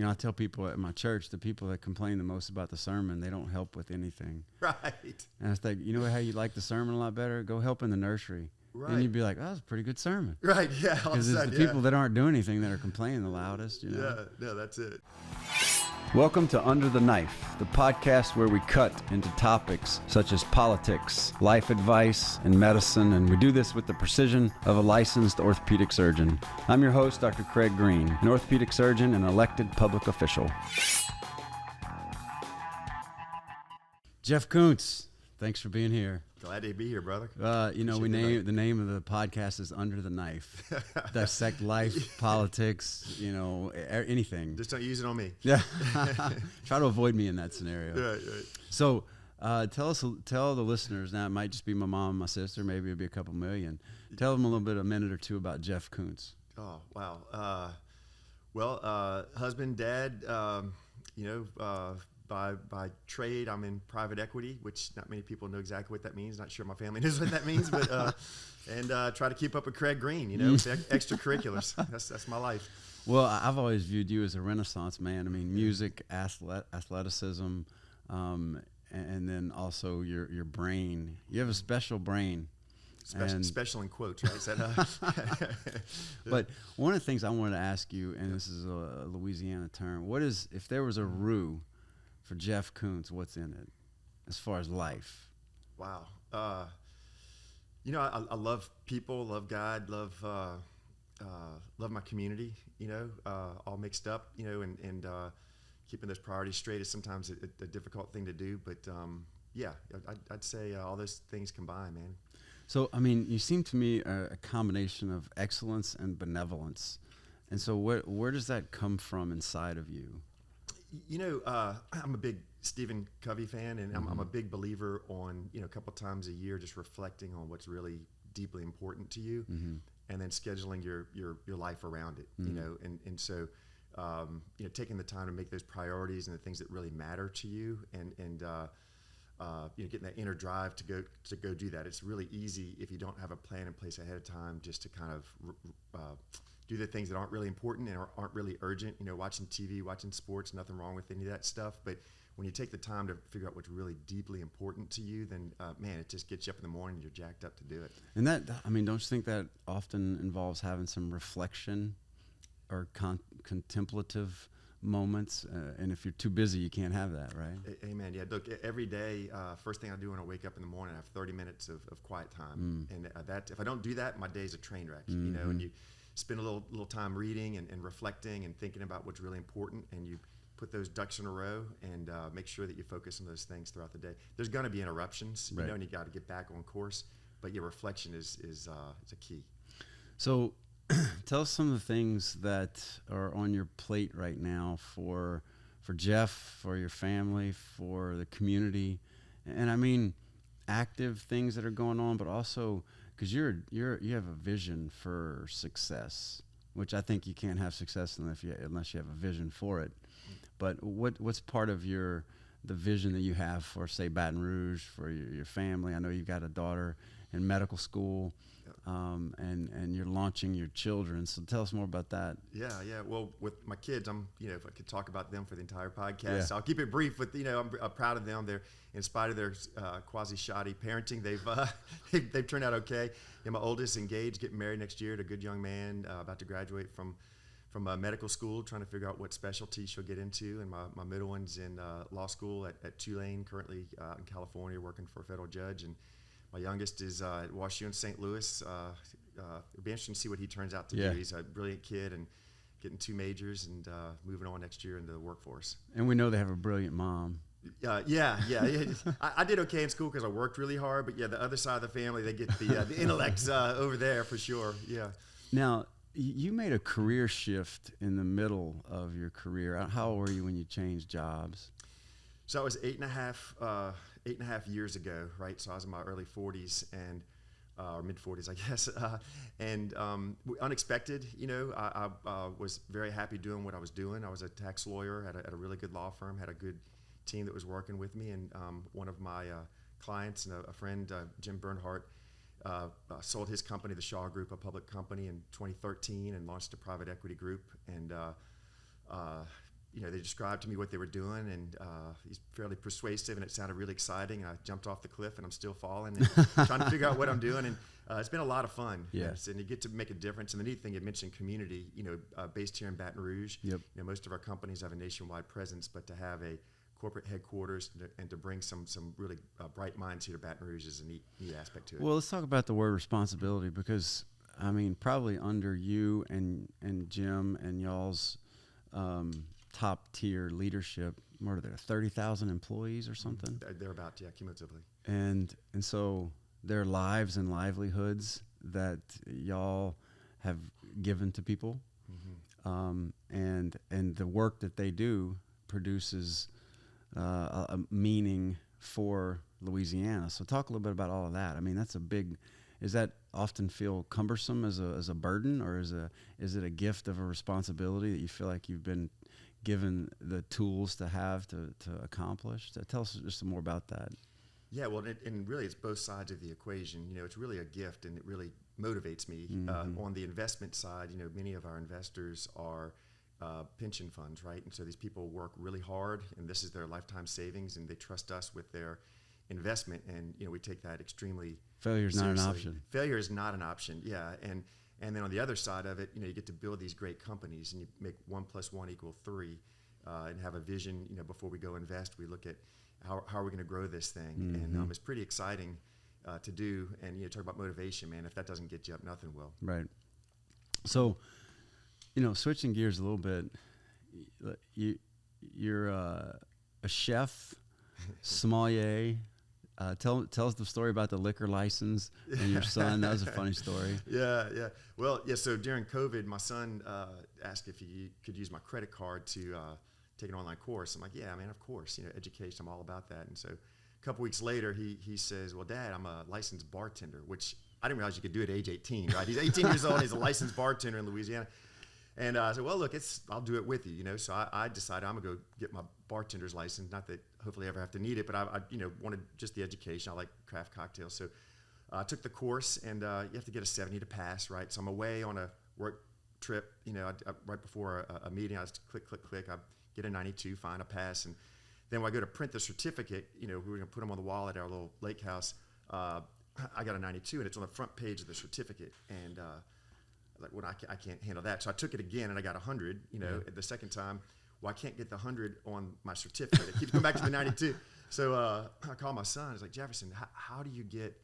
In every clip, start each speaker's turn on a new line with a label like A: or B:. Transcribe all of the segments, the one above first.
A: I tell people at my church, the people that complain the most about the sermon, they don't help with anything.
B: Right.
A: And it's like, you know how you like the sermon a lot better? Go help in the nursery.
B: Right.
A: And you'd be like, oh, that's a pretty good sermon.
B: Right, yeah.
A: Because it's the people that aren't doing anything that are complaining the loudest,
B: Yeah, no, that's it.
A: Welcome to Under the Knife, the podcast where we cut into topics such as politics, life advice, and medicine, and we do this with the precision of a licensed orthopedic surgeon. I'm your host, Dr. Craig Green, an orthopedic surgeon and elected public official. Jeff Koonce, thanks for being here.
B: Glad to be here, brother.
A: The name of the podcast is Under the Knife. Dissect life, politics, anything.
B: Just don't use it on me.
A: Yeah. Try to avoid me in that scenario.
B: Right.
A: So tell the listeners, now it might just be my mom and my sister, maybe it'll be a couple million. Tell them a minute or two about Jeff Koonce.
B: Oh, wow. Husband, dad, by trade, I'm in private equity, which not many people know exactly what that means. Not sure my family knows what that means, but and try to keep up with Craig Green, with extracurriculars. That's my life.
A: Well, I've always viewed you as a Renaissance man. I mean, music, athleticism, and then also your brain. You have a special brain.
B: Special in quotes, right?
A: But one of the things I wanted to ask you, and this is a Louisiana term, if there was a roux for Jeff Koonce, what's in it as far as life?
B: Wow. I love people, love God, love my community, all mixed up, and keeping those priorities straight is sometimes a difficult thing to do. But I'd say all those things combined, man.
A: So, I mean, you seem to me a combination of excellence and benevolence. And so where does that come from inside of you?
B: I'm a big Stephen Covey fan, and I'm a big believer on, a couple times a year, just reflecting on what's really deeply important to you, and then scheduling your life around it, and so, taking the time to make those priorities and the things that really matter to you, and getting that inner drive to go do that. It's really easy if you don't have a plan in place ahead of time, just to kind of do the things that aren't really important and aren't really urgent. Watching TV, watching sports, nothing wrong with any of that stuff. But when you take the time to figure out what's really deeply important to you, then it just gets you up in the morning and you're jacked up to do it.
A: And don't you think that often involves having some reflection or contemplative moments? And if you're too busy, you can't have that, right?
B: Amen. Yeah. Look, every day, first thing I do when I wake up in the morning, I have 30 minutes of quiet time, and that if I don't do that, my day's a train wreck. And you spend a little time reading and reflecting and thinking about what's really important, and you put those ducks in a row and make sure that you focus on those things throughout the day. There's going to be interruptions,
A: right,
B: and you got to get back on course, but your reflection is a key.
A: So tell us some of the things that are on your plate right now for Jeff, for your family, for the community, and I mean active things that are going on, but also because you have a vision for success, which I think you can't have success unless you have a vision for it. But what's part of the vision that you have for, say, Baton Rouge, for your family? I know you've got a daughter in medical school, and you're launching your children. So tell us more about that.
B: Yeah. Well, with my kids, if I could talk about them for the entire podcast, I'll keep it brief. But I'm proud of them. They're, in spite of their quasi-shoddy parenting, they've turned out okay. And my oldest engaged, getting married next year to a good young man, about to graduate from medical school, trying to figure out what specialty she'll get into. And my middle one's in law school at Tulane, currently in California, working for a federal judge. And my youngest is at WashU in St. Louis. It'll be interesting to see what he turns out to do. He's a brilliant kid and getting 2 majors and moving on next year into the workforce.
A: And we know they have a brilliant mom.
B: Yeah. I did okay in school because I worked really hard. But the other side of the family, they get the intellect over there for sure. Yeah.
A: Now, you made a career shift in the middle of your career. How old were you when you changed jobs?
B: So I was 8.5 years ago, right? So I was in my early 40s or mid 40s, I guess. Unexpected, I was very happy doing what I was doing. I was a tax lawyer at a really good law firm, had a good team that was working with me. And one of my clients and a friend, Jim Bernhard, sold his company, the Shaw Group, a public company, in 2013, and launched a private equity group. And they described to me what they were doing, and he's fairly persuasive, and it sounded really exciting. I jumped off the cliff, and I'm still falling, and trying to figure out what I'm doing. And it's been a lot of fun.
A: Yes.
B: And you get to make a difference. And the neat thing, you mentioned community, based here in Baton Rouge.
A: Yep.
B: Most of our companies have a nationwide presence, but to have a corporate headquarters and to bring some really bright minds here to Baton Rouge is a neat aspect to it.
A: Well, let's talk about the word responsibility, because I mean, probably under you and Jim and y'all's top tier leadership, what are there, 30,000 employees or something?
B: They're about, cumulatively.
A: And so their lives and livelihoods that y'all have given to people, and the work that they do produces a meaning for Louisiana. So talk a little bit about all of that. I mean, that's a big. Is that often feel cumbersome as a burden, or is it a gift of a responsibility that you feel like you've been given the tools to have to accomplish? Tell us just some more about that.
B: Yeah, well, and really it's both sides of the equation. It's really a gift, and it really motivates me. On the investment side, many of our investors are pension funds, right? And so these people work really hard, and this is their lifetime savings, and they trust us with their investment, and we take that extremely
A: Failure is not an option.
B: Failure is not an option, yeah. And then on the other side of it, you get to build these great companies, and you make 1 + 1 = 3, and have a vision. Before we go invest, we look at how are we going to grow this thing, and it's pretty exciting to do. And talk about motivation, man. If that doesn't get you up, nothing will.
A: Right. So, switching gears a little bit, you're a chef, sommelier. Tell us the story about the liquor license and your son. That was a funny story.
B: Yeah. Well, so during COVID, my son asked if he could use my credit card to take an online course. I'm like, yeah, man, of course. Education, I'm all about that. And so a couple weeks later, he says, well, Dad, I'm a licensed bartender, which I didn't realize you could do at age 18, right? He's 18 years old. He's a licensed bartender in Louisiana. And I said, well, look, I'll do it with you, So I decided I'm going to go get my bartender's license. Not that hopefully I ever have to need it, but I wanted just the education. I like craft cocktails. So I took the course, and you have to get a 70 to pass, right? So I'm away on a work trip, right before a meeting. I just click. I get a 92, fine, a pass. And then when I go to print the certificate, we were going to put them on the wall at our little lake house. I got a 92, and it's on the front page of the certificate. And like, well, I can't handle that. So I took it again, and I got 100. The second time, well, I can't get the 100 on my certificate. It keeps going back to the 92. So I called my son. I was like, Jefferson, how do you get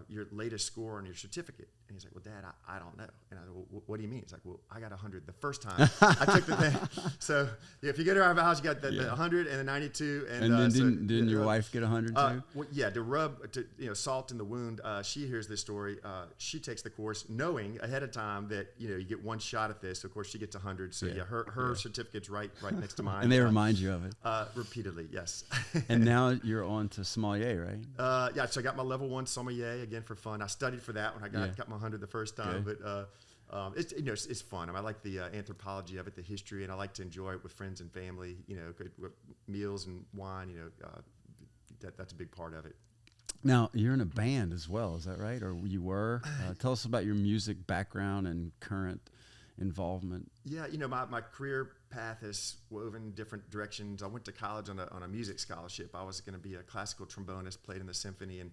B: your latest score on your certificate? And he's like, well, Dad, I don't know. And I said, well, what do you mean? He's like, well, I got 100 the first time I took the thing. So if you go to our house, you got the 100 and the 92. And
A: then didn't your wife get 100 too?
B: Well, yeah, to rub salt in the wound. She hears this story. She takes the course knowing ahead of time that you get one shot at this. So of course, she gets 100. So her certificate's right next to mine.
A: And they remind you of it
B: repeatedly. Yes.
A: And now you're on to sommelier, right?
B: Yeah. So I got my level 1 sommelier again for fun. I studied for that when I got my 100 the first time,
A: good.
B: But it's fun. I like the anthropology of it, the history, and I like to enjoy it with friends and family. With meals and wine. That's a big part of it.
A: Now you're in a band as well, is that right? Or you were? Tell us about your music background and current involvement.
B: Yeah, my career path has woven different directions. I went to college on a music scholarship. I was going to be a classical trombonist, played in the symphony, and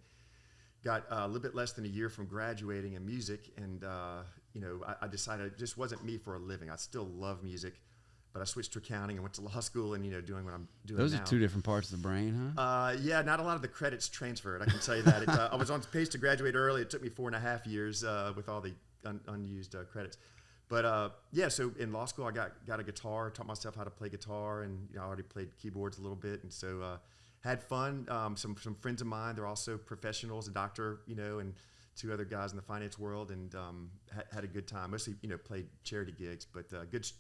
B: got a little bit less than a year from graduating in music, and I decided it just wasn't me for a living. I still love music, but I switched to accounting and went to law school, and doing what I'm doing
A: Those
B: now.
A: are two different parts of the brain, huh?
B: Yeah, not a lot of the credits transferred. I can tell you that. I was on pace to graduate early. It took me 4.5 years with all the unused credits. But so in law school, I got a guitar, taught myself how to play guitar, and I already played keyboards a little bit, and so. Had fun. Some friends of mine, they're also professionals, a doctor, and 2 other guys in the finance world, and had a good time. Mostly, played charity gigs, but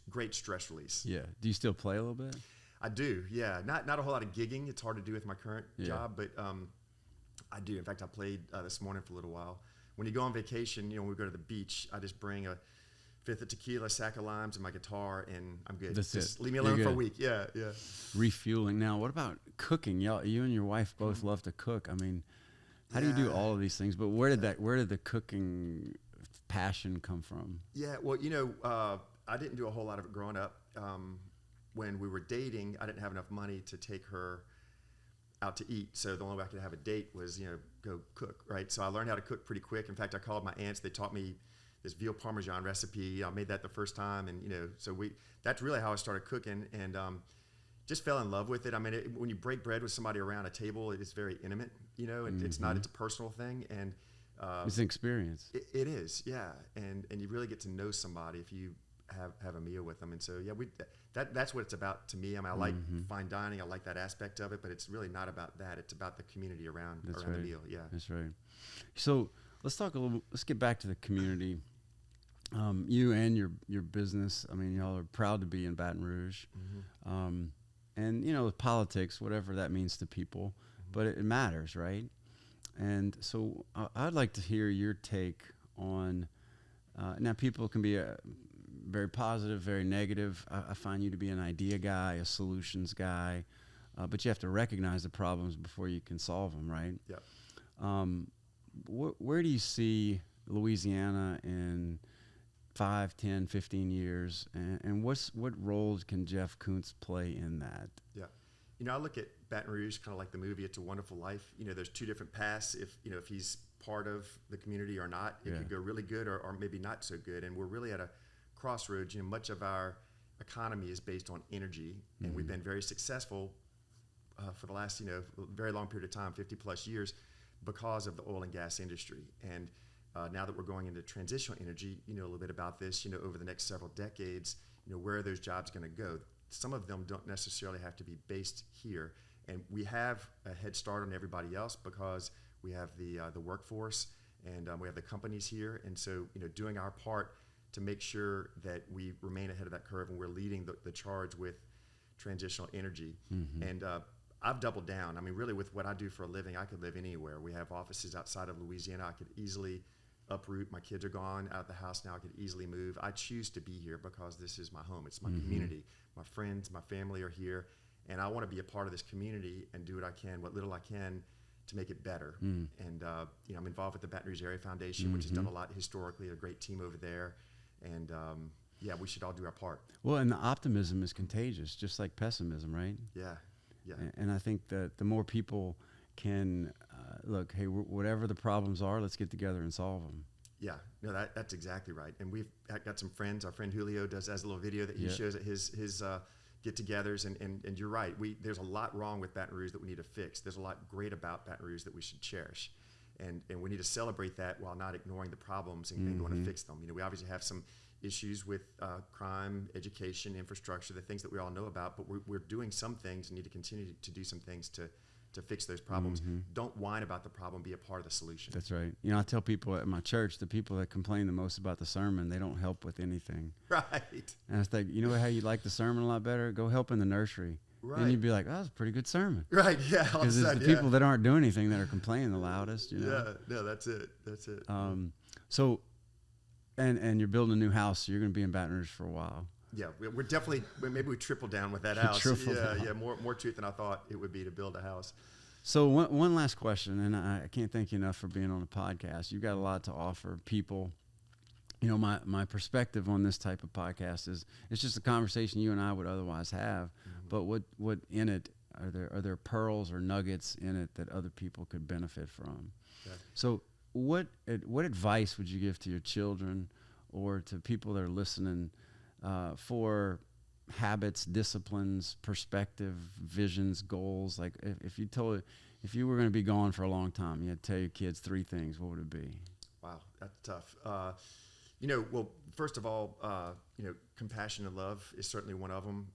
B: great stress release.
A: Yeah. Do you still play a little bit?
B: I do. Yeah. Not a whole lot of gigging. It's hard to do with my current job, but I do. In fact, I played this morning for a little while. When you go on vacation, when we go to the beach, I just bring a 5th of tequila, sack of limes, and my guitar, and I'm good.
A: That's
B: just
A: it.
B: Leave me alone for a week. Yeah.
A: Refueling. Now, what about cooking? You and your wife both love to cook. I mean, how do you do all of these things? But where did the cooking passion come from?
B: Yeah, well, I didn't do a whole lot of it growing up. when we were dating, I didn't have enough money to take her out to eat. So the only way I could have a date was, go cook, right? So I learned how to cook pretty quick. In fact, I called my aunts. They taught me this veal Parmesan recipe. I made that the first time. And, so that's really how I started cooking, and just fell in love with it. I mean, when you break bread with somebody around a table, it's very intimate, it's a personal thing. And
A: it's an experience.
B: It is, yeah. And you really get to know somebody if you have a meal with them. And so, yeah, that's what it's about to me. I mean, I like fine dining. I like that aspect of it, but it's really not about that. It's about the community around the meal. Yeah, that's
A: right. So let's get back to the community. You and your business, I mean, y'all are proud to be in Baton Rouge. And, with politics, whatever that means to people, but it matters, right? And so I'd like to hear your take on, now people can be very positive, very negative. I find you to be an idea guy, a solutions guy, but you have to recognize the problems before you can solve them, right?
B: Yeah.
A: Where do you see Louisiana in 5, 10, 15 years, and what roles can Jeff Koonce play in that?
B: Yeah. I look at Baton Rouge kind of like the movie It's a Wonderful Life. There's two different paths. If he's part of the community or not, it could go really good or maybe not so good. And we're really at a crossroads. Much of our economy is based on energy, and we've been very successful for the last, very long period of time, 50 plus years, because of the oil and gas industry. And now that we're going into transitional energy, a little bit about this, over the next several decades, where are those jobs going to go? Some of them don't necessarily have to be based here. And we have a head start on everybody else because we have the workforce, and we have the companies here. And so, doing our part to make sure that we remain ahead of that curve, and we're leading the charge with transitional energy. And I've doubled down. I mean, really, with what I do for a living, I could live anywhere. We have offices outside of Louisiana. I could easily uproot. My kids are gone out of the house now. I could easily move. I choose to be here because this is my home. It's my community. My friends, my family are here, and I want to be a part of this community and do what little I can to make it better. And I'm involved with the Baton Rouge Area Foundation, which has done a lot historically. A great team over there, and we should all do our part.
A: Well, and the optimism is contagious, just like pessimism, right?
B: Yeah.
A: And I think that the more people can look, hey, whatever the problems are, let's get together and solve them.
B: Yeah, no, that's exactly right. And we've got some friends. Our friend Julio has a little video that he shows at his get-togethers, and you're right. There's a lot wrong with Baton Rouge that we need to fix. There's a lot great about Baton Rouge that we should cherish, and we need to celebrate that while not ignoring the problems and going to fix them. We obviously have some issues with crime, education, infrastructure, the things that we all know about, but we're doing some things and need to continue to do some things to fix those problems. Don't whine about the problem, be a part of the solution.
A: That's right. I tell people at my church, the people that complain the most about the sermon, they don't help with anything.
B: Right.
A: And it's like, how you like the sermon a lot better? Go help in the nursery. Right. And you'd be like, oh, that's a pretty good sermon.
B: Right, yeah.
A: Because it's the people that aren't doing anything that are complaining the loudest,
B: Yeah, no, that's it.
A: So, and you're building a new house, so you're going to be in Baton Rouge for a while.
B: Yeah, we're definitely, maybe we triple down with that house. Yeah, more truth than I thought it would be to build a house.
A: So one last question, and I can't thank you enough for being on the podcast. You've got a lot to offer people. My perspective on this type of podcast is it's just a conversation you and I would otherwise have, but what in it are there pearls or nuggets in it that other people could benefit from? Yeah. So what advice would you give to your children or to people that are listening for habits, disciplines, perspective, visions, goals? Like if you were going to be gone for a long time, you had to tell your kids 3 things, what would it be?
B: Wow, that's tough. Well, first of all, compassion and love is certainly one of them.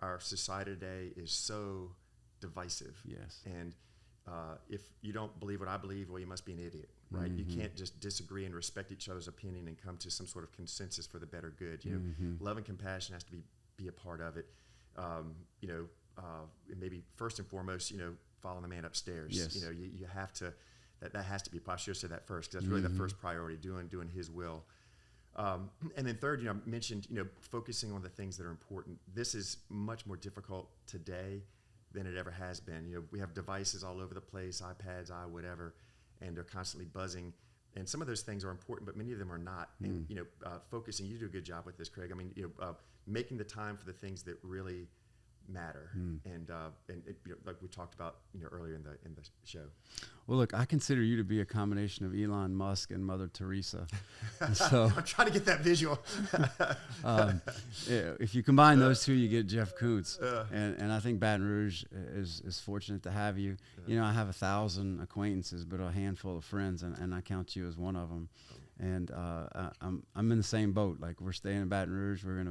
B: Our society today is so divisive.
A: Yes.
B: And if you don't believe what I believe, well, you must be an idiot, right? You can't just disagree and respect each other's opinion and come to some sort of consensus for the better good. Love and compassion has to be a part of it. Maybe first and foremost, following the man upstairs.
A: Yes.
B: You have to. That has to be. I should have said that first, because that's really the first priority. Doing his will. And then third, I mentioned, focusing on the things that are important. This is much more difficult today than it ever has been. We have devices all over the place, iPads, whatever, and they're constantly buzzing. And some of those things are important, but many of them are not. And focusing, you do a good job with this, Craig. I mean, making the time for the things that really matter, and like we talked about, earlier in the show.
A: Well, look, I consider you to be a combination of Elon Musk and Mother Teresa. So
B: I'm trying to get that visual.
A: If you combine those two, you get Jeff Koonce. And I think Baton Rouge is fortunate to have you. I have 1,000 acquaintances, but a handful of friends, and I count you as one of them. And I'm in the same boat. Like, we're staying in Baton Rouge. We're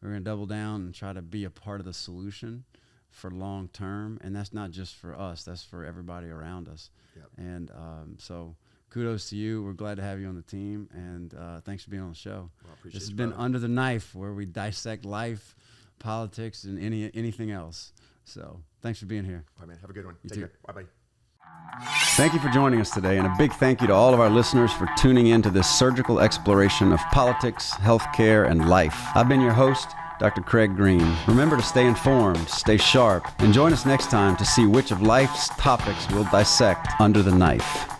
A: gonna double down and try to be a part of the solution for long term, and that's not just for us, that's for everybody around us.
B: Yep.
A: And so kudos to you. We're glad to have you on the team, and thanks for being on the show.
B: Well, I appreciate
A: this has
B: you,
A: been
B: brother.
A: Under the Knife, where we dissect life, politics, and anything else. So thanks for being here.
B: All right, man, have a good one.
A: You
B: Take
A: too.
B: care. Bye-bye.
A: Thank you for joining us today, and a big thank you to all of our listeners for tuning in to this surgical exploration of politics, healthcare, and life. I've been your host, Dr. Craig Green. Remember to stay informed, stay sharp, and join us next time to see which of life's topics we'll dissect under the knife.